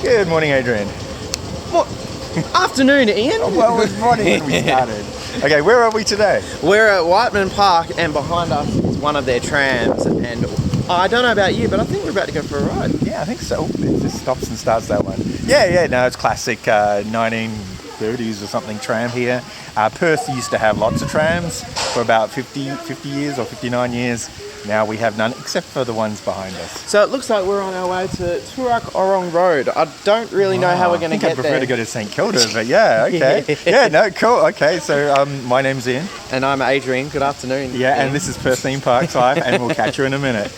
Good morning, Adrian. What? Afternoon, Ian. Well, it was morning when we started. Okay, where are we today? We're at Whiteman Park, and behind us is one of their trams. And I don't know about you, but I think we're about to go for a ride. Yeah, I think so. It just stops and starts that one. Yeah, no, it's classic 1930s or something tram here. Perth used to have lots of trams for about 50 years or 59 years. Now we have none, except for the ones behind us. So it looks like we're on our way to Turak-Orong Road. I don't really know how we're going to get there. I prefer to go to St Kilda, but yeah, okay. Yeah, no, cool. Okay, so my name's Ian. And I'm Adrian. Good afternoon. Yeah, Ian. and this is Perth Theme Parks Live, and we'll catch you in a minute.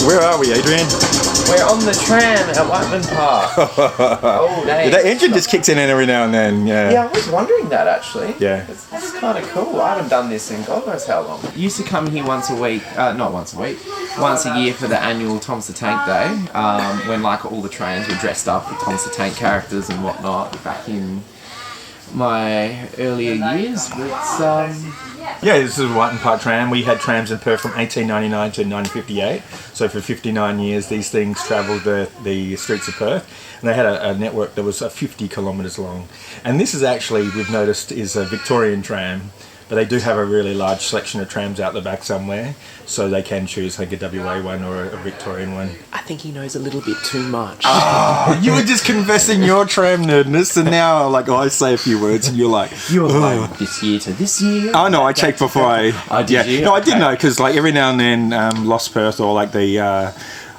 Where are we, Adrian? We're on the tram at Whiteman Park. Oh, dang. That engine just kicks in every now and then, yeah. Yeah, I was wondering that actually. Yeah. It's kind of cool. I haven't done this in God knows how long. Used to come here once a week, not once a week, once a year for the annual Thomas the Tank Day, when like all the trains were dressed up with Thomas the Tank characters and whatnot back in my earlier years. But yeah, this is Whiteman Park Tram. We had trams in Perth from 1899 to 1958. So for 59 years, these things travelled the streets of Perth. And they had a network that was 50 kilometres long. And this is actually, we've noticed, is a Victorian tram. But they do have a really large selection of trams out the back somewhere. So they can choose like a WA one or a Victorian one. I think he knows a little bit too much. Oh, you were just confessing your tram nerdness, and now I say a few words and you're like... You were like, this year to this year? Oh no, I checked before I... Oh, did you? No, I did know, because like every now and then Lost Perth or like the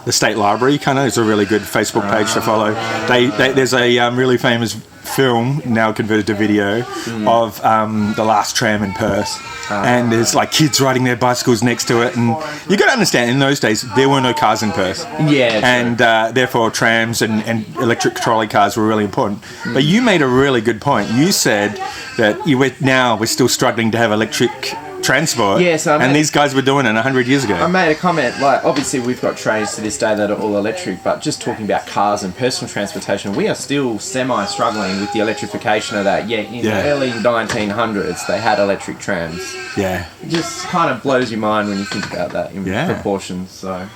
State Library kind of is a really good Facebook page to follow. There's a really famous film now converted to video of the last tram in Perth, and there's like kids riding their bicycles next to it, and you got to understand in those days there were no cars in Perth, and therefore trams and electric trolley cars were really important. But you made a really good point. You said that we're still struggling to have electric transport, and these guys were doing it 100 years ago. I made a comment, like obviously we've got trains to this day that are all electric, but just talking about cars and personal transportation, we are still semi-struggling with the electrification of that. In the early 1900s they had electric trams. Yeah. It just kind of blows your mind when you think about that in proportions, so...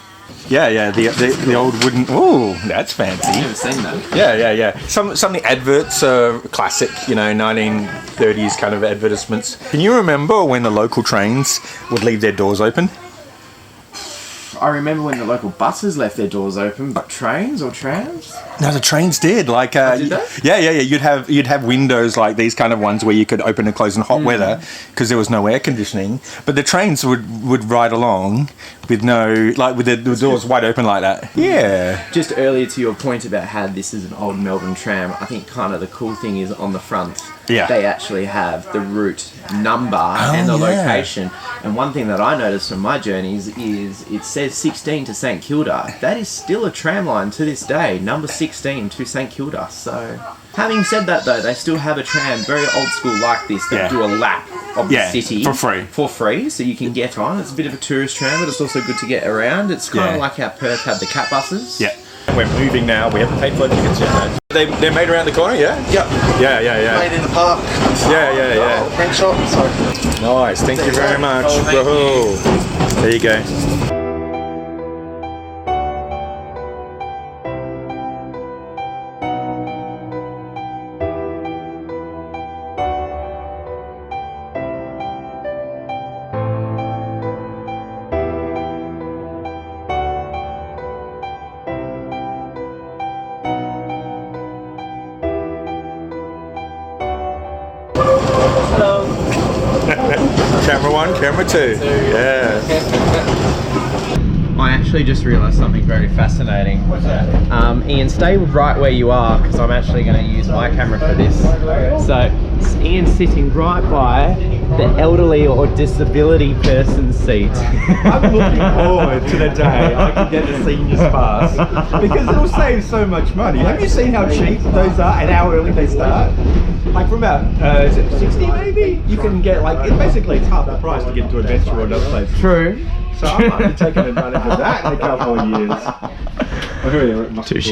Yeah, the old wooden... Oh, that's fancy. I've never seen that. Yeah. Some of the adverts are classic, 1930s kind of advertisements. Can you remember when the local trains would leave their doors open? I remember when the local buses left their doors open, but trains or trams? No, the trains did. Like, did they? Yeah. You'd have windows like these kind of ones where you could open and close in hot weather because there was no air conditioning. But the trains would ride along with with the doors wide open like that. Yeah. Just earlier to your point about how this is an old Melbourne tram, I think kind of the cool thing is on the front. Yeah. They actually have the route number and the location. And one thing that I noticed from my journeys is it says 16 to St Kilda. That is still a tram line to this day, number 16 to St Kilda. So, having said that though, they still have a tram, very old school like this, that do a lap of the city. For free, so you can get on. It's a bit of a tourist tram, but it's also good to get around. It's kind of like how Perth had the cat buses. Yeah. We're moving now. We haven't paid for tickets yet. They're made around the corner, yeah? Yeah. Made in the park. Yeah. Print shop, sorry. Nice, thank you very much. Oh, Woohoo. There you go. Hello. Camera 1, camera 2. Yeah. I actually just realised something very fascinating. Ian, stay right where you are because I'm actually going to use my camera for this. So, Ian's sitting right by the elderly or disability person's seat. I'm looking forward to the day I can get the seniors pass because it'll save so much money. Have you seen how cheap those are and how early they start? Like from about is it 60 maybe? You can get basically it's half the price to get to Adventure or another place. True. So I might be taking advantage of that in a couple of years. Touche.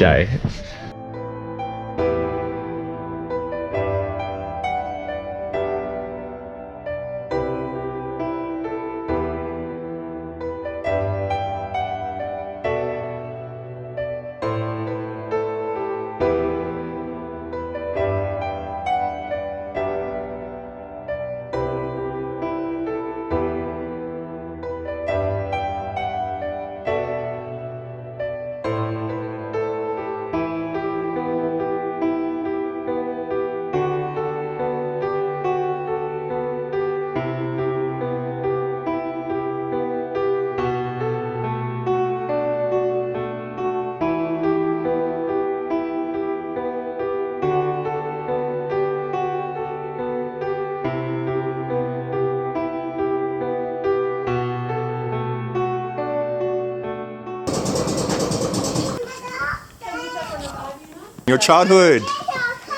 Your childhood.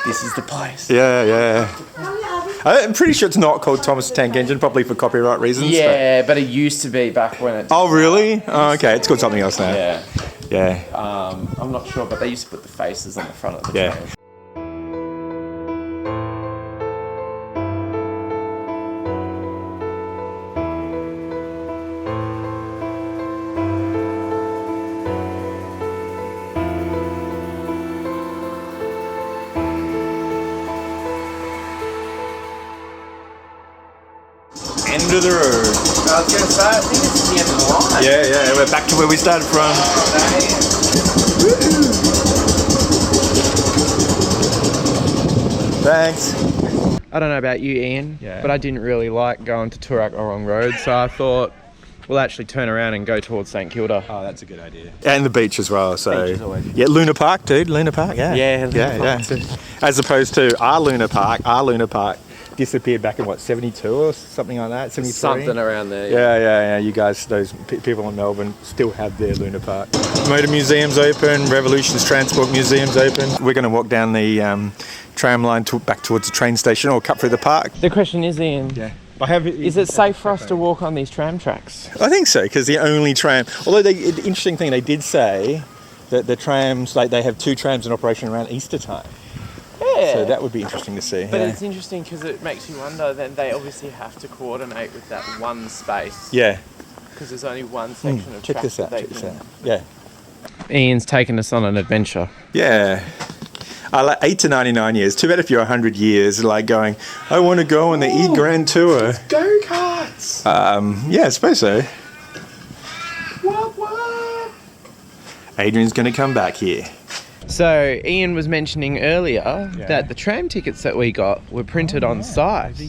This is the place. Yeah. I'm pretty sure it's not called Thomas the Tank Engine, probably for copyright reasons. Yeah, but it used to be back when it... Oh, really? Oh, okay. It's called something else now. Yeah. I'm not sure, but they used to put the faces on the front of the train. End of the road. I was going to say, I think this is the end of the line. Yeah, we're back to where we started from. Thanks. I don't know about you, Ian, but I didn't really like going to Toorak Orong Road, so I thought we'll actually turn around and go towards St Kilda. Oh, that's a good idea. And the beach as well. So Beach is always good. yeah, Luna Park, dude. Luna Park, yeah. Luna Park too. As opposed to our Luna Park disappeared back in what, 72 or something like that, 73. Something around there. Yeah. You guys, those people in Melbourne, still have their Luna Park. Motor Museum's open. Revolution's Transport Museum's open. We're going to walk down the tram line back towards the train station or cut through the park. The question is, Ian, is it safe for us to walk on these tram tracks? I think so, because the only tram. Although the interesting thing, they did say that the trams, like they have 2 trams in operation around Easter time. Yeah. So that would be interesting to see. But it's interesting because it makes you wonder, then they obviously have to coordinate with that one space. Yeah. Because there's only one section of Check track this out. that they Check this can... out. Yeah. Ian's taken us on an adventure. Yeah. I like 8 to 99 years. Too bad if you're 100 years, like going, I want to go on the E-Grand Tour. Go-karts! Yeah, I suppose so. What? Adrian's going to come back here. So, Ian was mentioning earlier that the tram tickets that we got were printed on site.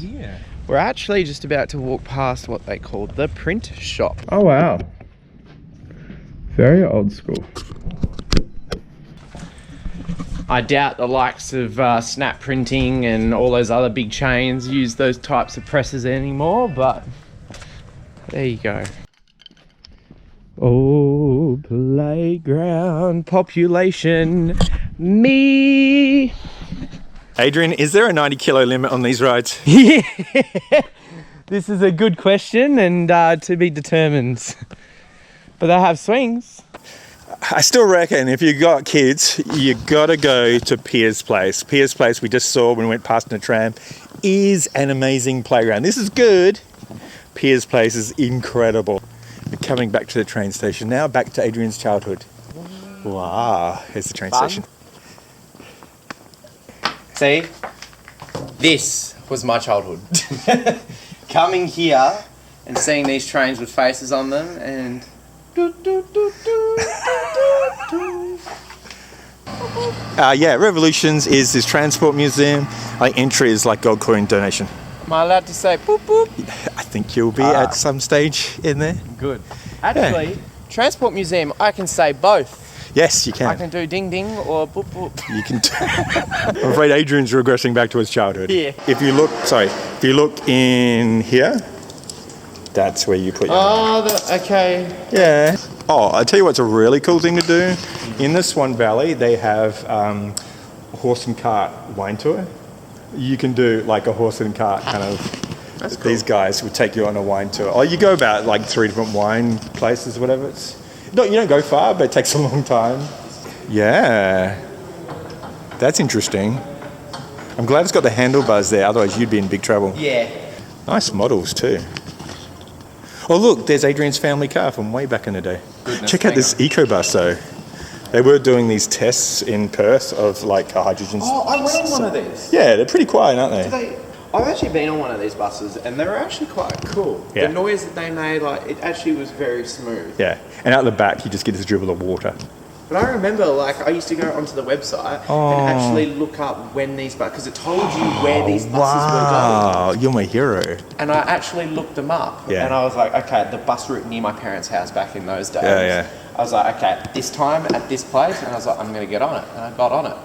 We're actually just about to walk past what they called the print shop. Oh, wow. Very old school. I doubt the likes of Snap Printing and all those other big chains use those types of presses anymore, but there you go. Oh, playground population, me. Adrian, is there a 90 kilo limit on these rides? Yeah, this is a good question and to be determined. But they have swings. I still reckon if you got kids, you gotta go to Piers Place. Piers Place, we just saw when we went past in a tram, is an amazing playground. This is good. Piers Place is incredible. We're coming back to the train station now, back to Adrian's childhood. Wow, here's the train station. See, this was my childhood. Coming here and seeing these trains with faces on them and... Yeah, Revolutions is this transport museum. Like entry is like gold coin donation. Am I allowed to say boop boop? I think you'll be at some stage in there. Good. Actually, Transport Museum, I can say both. Yes, you can. I can do ding ding or boop boop. You can. I'm afraid Adrian's regressing back to his childhood. Yeah. If you look in here, that's where you put your. Okay. Yeah. Oh, I tell you what's a really cool thing to do. In the Swan Valley, they have a horse and cart wine tour. You can do like a horse and cart kind of. That's cool. These guys would take you on a wine tour. Oh, you go about like 3 different wine places, whatever. You don't go far, but it takes a long time. Yeah, that's interesting. I'm glad it's got the handlebars there. Otherwise, you'd be in big trouble. Yeah. Nice models too. Oh look, there's Adrian's family car from way back in the day. Goodness, check out this EcoBus though. They were doing these tests in Perth of like hydrogen. Oh, I went on one of these. Yeah, they're pretty quiet, aren't they? I've actually been on one of these buses and they were actually quite cool. Yeah. The noise that they made, like, it actually was very smooth. Yeah, and out the back you just get this dribble of water. But I remember, like, I used to go onto the website and actually look up when these buses, because it told you where these buses were going. Wow, you're my hero. And I actually looked them up. Yeah. And I was like, okay, the bus route near my parents' house back in those days. Yeah. I was like, okay, this time at this place, and I was like, I'm going to get on it. And I got on it.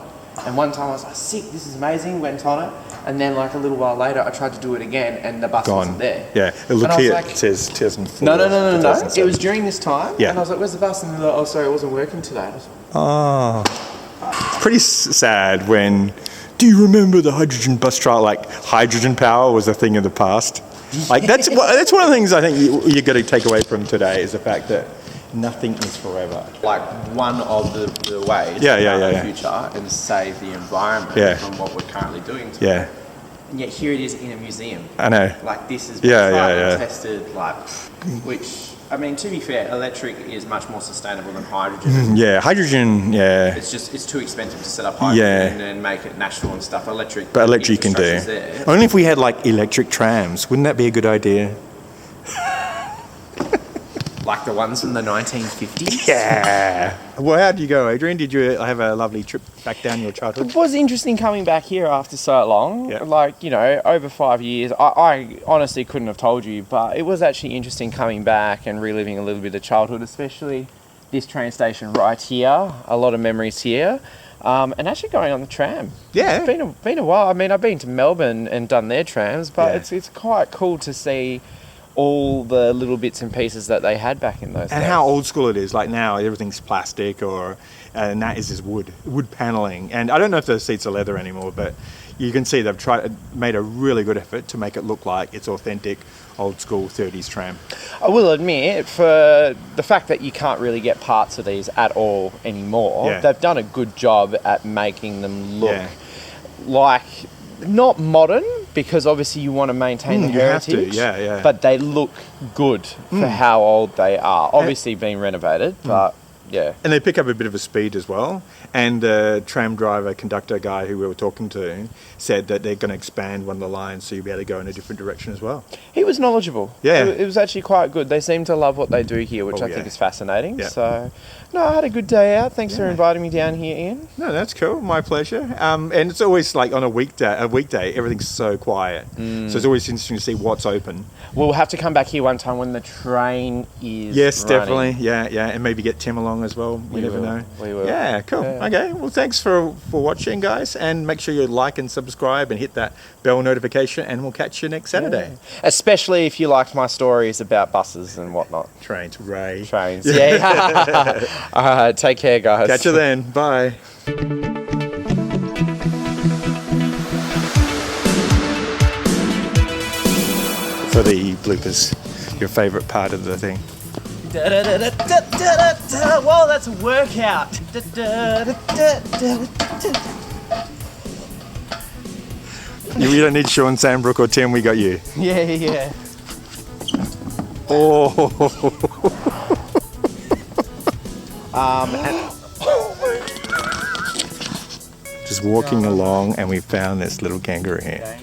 And one time I was like, sick, this is amazing, went on it. And then like a little while later, I tried to do it again and the bus wasn't there. Yeah, look here, like, it says 2004. No. It was during this time. Yeah. And I was like, where's the bus? And they're like, oh, sorry, it wasn't working today. I was like, Oh, it's pretty sad when. Do you remember the hydrogen bus trial? Like hydrogen power was a thing of the past. Like that's one of the things I think you got to take away from today is the fact that nothing is forever. Like one of the ways Yeah, to yeah, run yeah, the yeah. future and save the environment Yeah. from what we're currently doing to it. Yeah, And yet here it is in a museum. I know. Like this is Yeah, tried yeah, and yeah. tested, like, which, I mean, to be fair, electric is much more sustainable than hydrogen. Yeah, hydrogen. Yeah, It's too expensive to set up hydrogen and make it natural and stuff. Electric, but electric you can do. infrastructure's there. Only if we had like electric trams, wouldn't that be a good idea? Like the ones from the 1950s. Yeah. Well, how did you go, Adrian? Did you have a lovely trip back down your childhood? It was interesting coming back here after so long. Yeah. Like, you know, over 5 years. I honestly couldn't have told you, but it was actually interesting coming back and reliving a little bit of childhood, especially this train station right here. A lot of memories here. And actually going on the tram. Yeah. It's been a while. I mean, I've been to Melbourne and done their trams, but Yeah. it's quite cool to see all the little bits and pieces that they had back in those days. And how old school it is. Like now, everything's plastic and that is just wood paneling. And I don't know if the seats are leather anymore, but you can see they've made a really good effort to make it look like it's authentic old school 30s tram. I will admit, for the fact that you can't really get parts of these at all anymore, Yeah. they've done a good job at making them look Yeah. like, not modern, because obviously you want to maintain the you have to, heritage, yeah. but they look good for how old they are. Obviously being renovated, but yeah. And they pick up a bit of a speed as well. And the tram driver, conductor guy who we were talking to said that they're going to expand one of the lines so you'll be able to go in a different direction as well. He was knowledgeable. Yeah. It was actually quite good. They seem to love what they do here, which Oh, I think yeah. is fascinating. Yeah. So, no, I had a good day out. Thanks for inviting me down here, Ian. No, that's cool. My pleasure. And it's always like on a weekday, everything's so quiet. So it's always interesting to see what's open. We'll have to come back here one time when the train is Yes, running. definitely. Yeah. And maybe get Tim along as well. You never will. know. We will. Yeah, cool. Yeah. Okay. Well, thanks for watching, guys. And make sure you like and subscribe and hit that bell notification. And we'll catch you next Saturday. Especially if you liked my stories about buses and whatnot. Trains, Ray. Trains. Yeah. All right. Take care, guys. Catch you then. Bye. For the bloopers, your favourite part of the thing. Whoa, that's a workout. You don't need Sean Sandbrook or Tim, we got you. Yeah. Oh. Just walking along and we found this little kangaroo here.